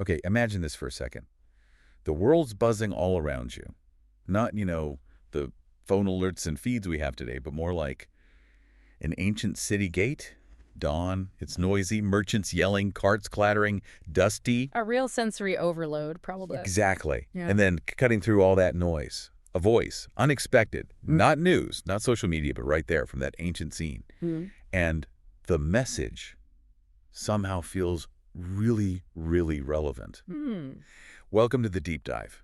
Okay, imagine this for a second. The world's buzzing all around you. Not, the phone alerts and feeds we have today, but more like an ancient city gate. Dawn, it's noisy, merchants yelling, carts clattering, dusty. A real sensory overload, probably. Exactly. Yeah. And then cutting through all that noise, a voice, unexpected, not news, not social media, but right there from that ancient scene. And the message somehow feels really, really relevant. Welcome to the Deep Dive.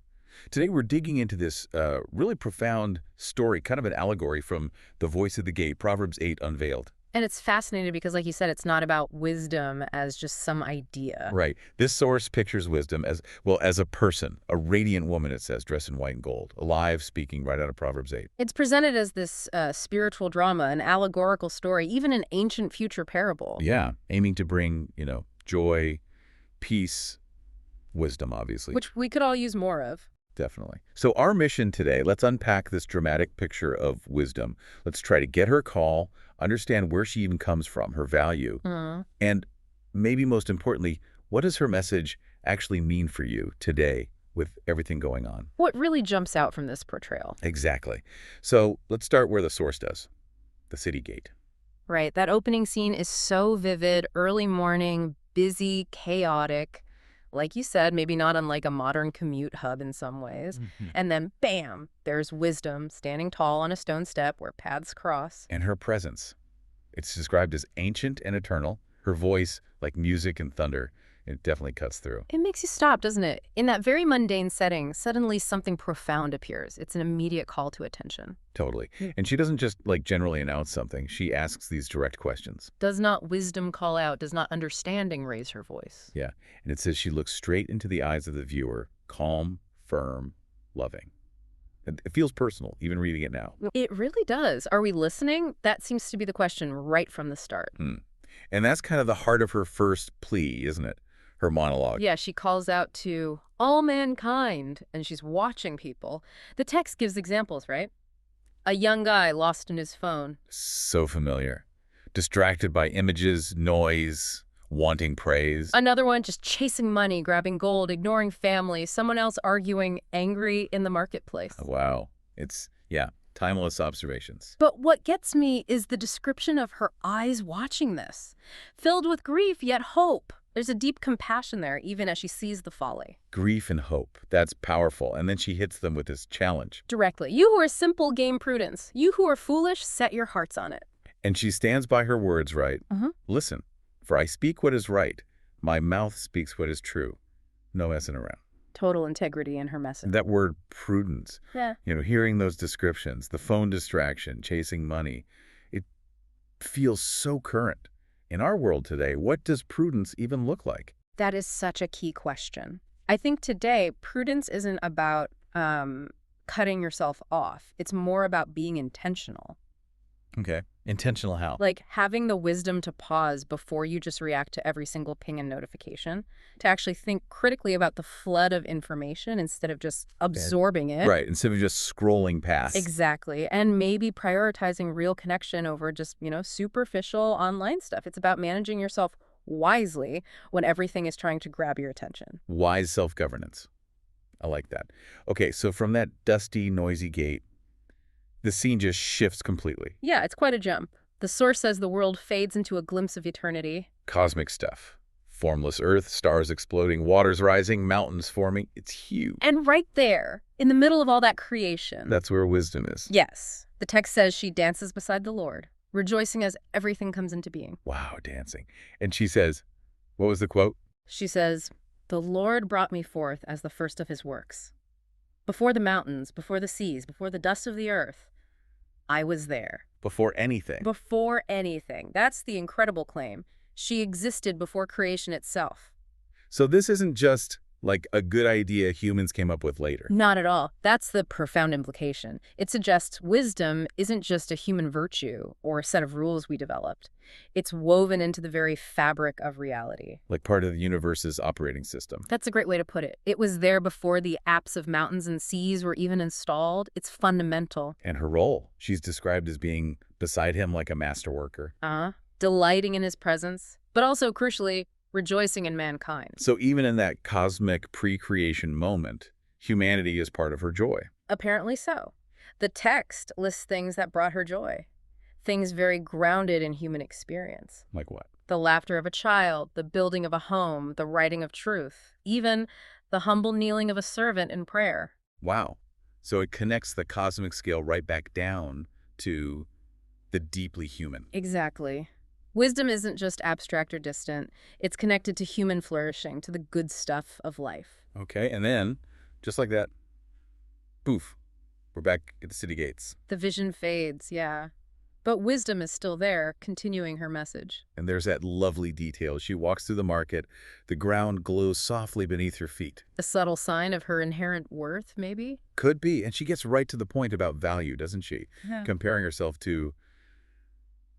Today we're digging into this really profound story, kind of an allegory from The Voice of the Gate, Proverbs 8, Unveiled. And it's fascinating because, like you said, it's not about wisdom as just some idea. Right. This source pictures wisdom as, well, as a person, a radiant woman, it says, dressed in white and gold, alive, speaking right out of Proverbs 8. It's presented as this spiritual drama, an allegorical story, even an ancient future parable. Yeah, aiming to bring, joy, peace, wisdom, obviously. Which we could all use more of. Definitely. So our mission today, let's unpack this dramatic picture of wisdom. Let's try to get her call, understand where she even comes from, her value, and maybe most importantly, what does her message actually mean for you today with everything going on? What really jumps out from this portrayal? Exactly. So let's start where the source does, the city gate. Right. That opening scene is so vivid, early morning, busy, chaotic. Like you said, maybe not unlike a modern commute hub in some ways. And then, bam, there's wisdom standing tall on a stone step where paths cross. And her presence. It's described as ancient and eternal. Her voice, like music and thunder, it definitely cuts through. It makes you stop, doesn't it? In that very mundane setting, suddenly something profound appears. It's an immediate call to attention. Totally. And she doesn't just, generally announce something. She asks these direct questions. Does not wisdom call out? Does not understanding raise her voice? Yeah. And it says she looks straight into the eyes of the viewer, calm, firm, loving. It feels personal, even reading it now. It really does. Are we listening? That seems to be the question right from the start. And that's kind of the heart of her first plea, isn't it? Her monologue. Yeah, she calls out to all mankind, and she's watching people. The text gives examples, right? A young guy lost in his phone. So familiar. Distracted by images, noise, wanting praise. Another one just chasing money, grabbing gold, ignoring family. Someone else arguing, angry in the marketplace. Wow. It's, timeless observations. But what gets me is the description of her eyes watching this. Filled with grief, yet hope. There's a deep compassion there, even as she sees the folly. Grief and hope. That's powerful. And then she hits them with this challenge. Directly. You who are simple, gain prudence. You who are foolish, set your hearts on it. And she stands by her words, right? Listen, for I speak what is right. My mouth speaks what is true. No messing around. Total integrity in her message. That word prudence. Yeah. Hearing those descriptions, the phone distraction, chasing money, it feels so current. In our world today, what does prudence even look like? That is such a key question. I think today, prudence isn't about cutting yourself off. It's more about being intentional. Okay. Intentional how? Like having the wisdom to pause before you just react to every single ping and notification, to actually think critically about the flood of information instead of just absorbing it. Right. Instead of just scrolling past. Exactly. And maybe prioritizing real connection over just, superficial online stuff. It's about managing yourself wisely when everything is trying to grab your attention. Wise self-governance. I like that. Okay, so from that dusty, noisy gate, the scene just shifts completely. Yeah, it's quite a jump. The source says the world fades into a glimpse of eternity. Cosmic stuff. Formless earth, stars exploding, waters rising, mountains forming. It's huge. And right there, in the middle of all that creation. That's where wisdom is. Yes. The text says she dances beside the Lord, rejoicing as everything comes into being. Wow, dancing. And she says, what was the quote? She says, "The Lord brought me forth as the first of his works. Before the mountains, before the seas, before the dust of the earth, I was there." Before anything. Before anything. That's the incredible claim. She existed before creation itself. So this isn't just like a good idea humans came up with later. Not at all. That's the profound implication. It suggests wisdom isn't just a human virtue or a set of rules we developed. It's woven into the very fabric of reality. Like part of the universe's operating system. That's a great way to put it. It was there before the apps of mountains and seas were even installed. It's fundamental. And her role, she's described as being beside him like a master worker. Delighting in his presence, but also, crucially, rejoicing in mankind. So even in that cosmic pre-creation moment, humanity is part of her joy. Apparently so. The text lists things that brought her joy, things very grounded in human experience. Like what? The laughter of a child, the building of a home, the writing of truth, even the humble kneeling of a servant in prayer. Wow. So it connects the cosmic scale right back down to the deeply human. Exactly. Wisdom isn't just abstract or distant. It's connected to human flourishing, to the good stuff of life. Okay, and then, just like that, poof, we're back at the city gates. The vision fades, yeah. But wisdom is still there, continuing her message. And there's that lovely detail. She walks through the market. The ground glows softly beneath her feet. A subtle sign of her inherent worth, maybe? Could be. And she gets right to the point about value, doesn't she? Yeah. Comparing herself to,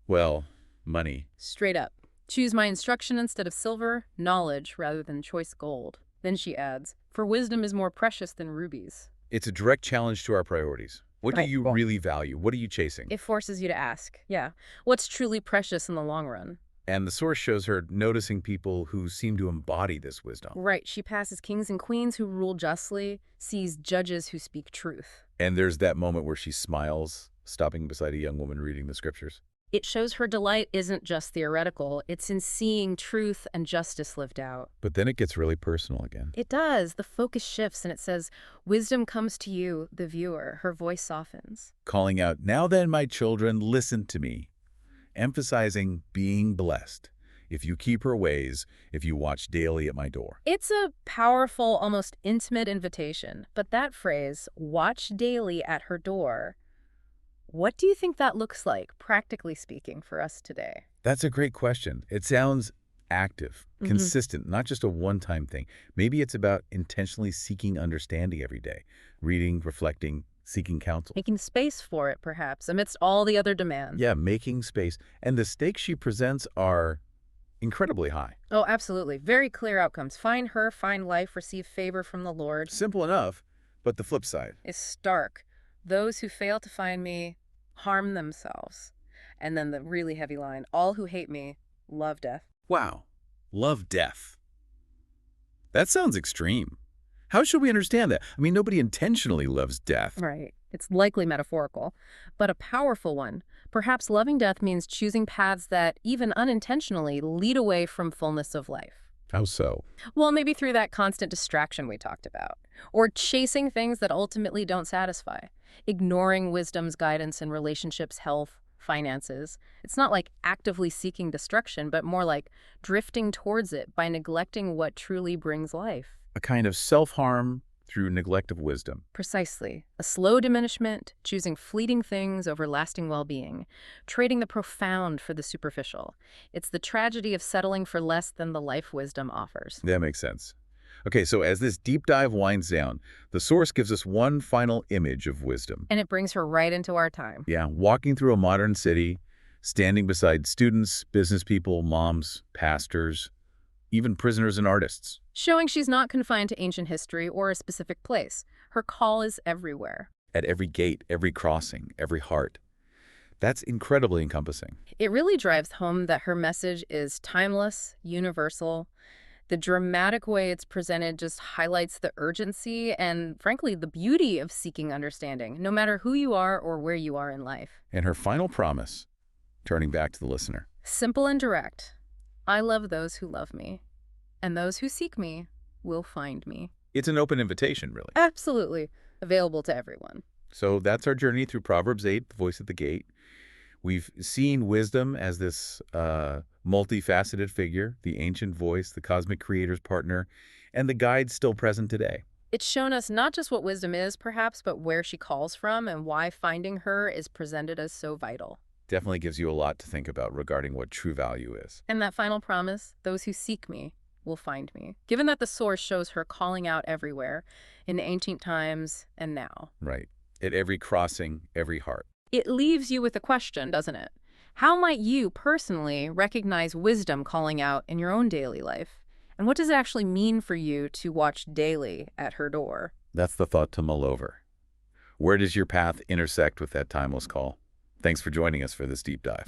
well, money. Straight up. Choose my instruction instead of silver, knowledge rather than choice gold. Then she adds, for wisdom is more precious than rubies. It's a direct challenge to our priorities. What do Right. you really value? What are you chasing? It forces you to ask, yeah, what's truly precious in the long run? And the source shows her noticing people who seem to embody this wisdom. Right, she passes kings and queens who rule justly, sees judges who speak truth. And there's that moment where she smiles, stopping beside a young woman reading the scriptures. It shows her delight isn't just theoretical, it's in seeing truth and justice lived out. But then it gets really personal again. It does. The focus shifts and it says, wisdom comes to you, the viewer. Her voice softens. Calling out, now then, my children, listen to me. Emphasizing being blessed. If you keep her ways, if you watch daily at my door. It's a powerful, almost intimate invitation. But that phrase, watch daily at her door, what do you think that looks like, practically speaking, for us today? That's a great question. It sounds active, consistent, not just a one-time thing. Maybe it's about intentionally seeking understanding every day, reading, reflecting, seeking counsel. Making space for it, perhaps, amidst all the other demands. Yeah, making space. And the stakes she presents are incredibly high. Oh, absolutely. Very clear outcomes. Find her, find life, receive favor from the Lord. Simple enough, but the flip side. Is stark. Those who fail to find me harm themselves. And then the really heavy line, all who hate me love death. Wow. Love death. That sounds extreme. How should we understand that? I mean, nobody intentionally loves death. Right. It's likely metaphorical, but a powerful one. Perhaps loving death means choosing paths that, even unintentionally, lead away from fullness of life. How so? Well, maybe through that constant distraction we talked about, or chasing things that ultimately don't satisfy, ignoring wisdom's guidance in relationships, health, finances. It's not like actively seeking destruction, but more like drifting towards it by neglecting what truly brings life. A kind of self-harm through neglect of wisdom. Precisely. A slow diminishment, choosing fleeting things over lasting well-being, trading the profound for the superficial. It's the tragedy of settling for less than the life wisdom offers. That makes sense. Okay, so as this deep dive winds down, the source gives us one final image of wisdom. And it brings her right into our time. Yeah, walking through a modern city, standing beside students, business people, moms, pastors, even prisoners and artists. Showing she's not confined to ancient history or a specific place. Her call is everywhere. At every gate, every crossing, every heart. That's incredibly encompassing. It really drives home that her message is timeless, universal. The dramatic way it's presented just highlights the urgency and, frankly, the beauty of seeking understanding, no matter who you are or where you are in life. And her final promise, turning back to the listener. Simple and direct. I love those who love me, and those who seek me will find me. It's an open invitation, really. Absolutely. Available to everyone. So that's our journey through Proverbs 8, the voice at the gate. We've seen wisdom as this multifaceted figure, the ancient voice, the cosmic creator's partner, and the guide still present today. It's shown us not just what wisdom is, perhaps, but where she calls from and why finding her is presented as so vital. Definitely gives you a lot to think about regarding what true value is. And that final promise, those who seek me will find me. Given that the source shows her calling out everywhere, in ancient times and now. Right. At every crossing, every heart. It leaves you with a question, doesn't it? How might you personally recognize wisdom calling out in your own daily life? And what does it actually mean for you to watch daily at her door? That's the thought to mull over. Where does your path intersect with that timeless call? Thanks for joining us for this deep dive.